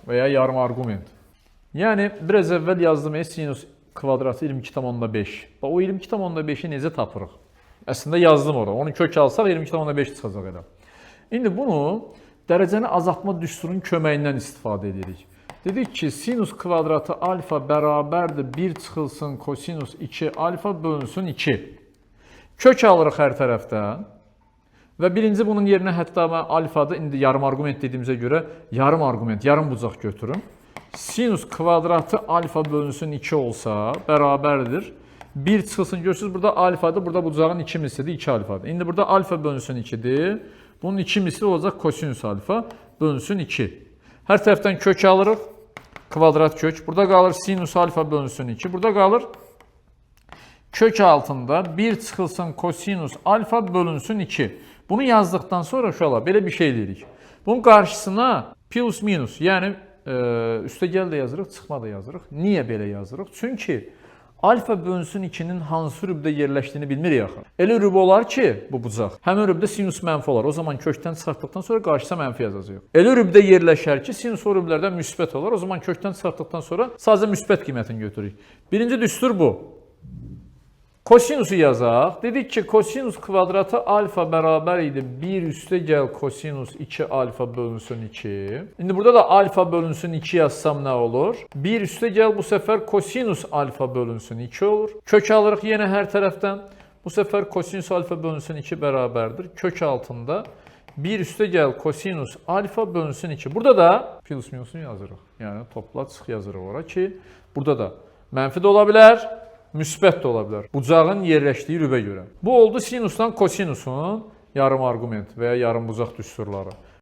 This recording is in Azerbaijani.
və ya yarım arqument. Yəni, biraz əvvəl yazdım sinus kvadratı 22,5. O 22,5-i necə tapırıq? Əslində yazdım orada. Onu kök alsaq 22,5 çıxacaq elə. İndi bunu dərəcəni azaltma düsturunun köməyindən istifadə edirik. Dedik ki, sinus kvadratı alfa bərabərdir 1 çıxılsın kosinus 2 alfa bölünsün 2. Kök alırıq hər tərəfdən. Və birinci bunun yerinə hətta mən alfadır, indi yarım arqument dediyimizə görə yarım arqument, yarım bucaq götürüm. Sinus kvadratı alfa bölünsün 2 olsa bərabərdir. 1 çıxılsın, görürsünüz burada alfadır, burada bucağın 2 mislidir, 2 alfadır. İndi burada alfa bölünsün 2'dir. Bunun 2 misli olacaq kosinus alfa bölünsün 2. Hər tərəfdən kök alırıq, kvadrat kök. Burada qalır sinus alfa bölünsün 2. Burada qalır kök altında 1 çıxılsın kosinus alfa bölünsün 2. Bunu yazdıqdan sonra uşaqlar belə bir şey deyirik. Bunun qarşısına plus minus, yəni üstəgəl də yazırıq, çıxma da yazırıq. Niyə belə yazırıq? Çünki alfa bölünsün 2-nin hansı rübdə yerləşdiyini bilmirik axı. Elə rüb olar ki, bu bucaq, həmin rübdə sinus mənfi olar. O zaman kökdən çıxartdıqdan sonra qarşısına mənfi yazacağıq. Elə rübdə yerləşər ki, sinus o rüblərdən müsbət olar. O zaman kökdən çıxartdıqdan sonra sadəcə müsbət qiymətini götürürük. Birinci düstur bu. Kosinusu yazaq. Dedik ki, kosinus kvadratı alfa bərabər idi 1 üstə gəl kosinus 2 alfa bölünsün 2. İndi burada da alfa bölünsün 2 yazsam nə olur? 1 üstə gəl bu səfər kosinus alfa bölünsün 2 olur. Kök alırıq yenə hər tərəfdən. Bu səfər kosinus alfa bölünsün 2 bərabərdir. Kök altında 1 üstə gəl kosinus alfa bölünsün 2. Burada da plus minusunu yazırıq. Yəni topla çıx yazırıq ora ki, burada da mənfi də ola bilər, müsbət də ola bilər. Bucağın yerləşdiyi rübə görə. Bu oldu sinusdan kosinusun yarım arqument və ya yarım bucaq düsturları.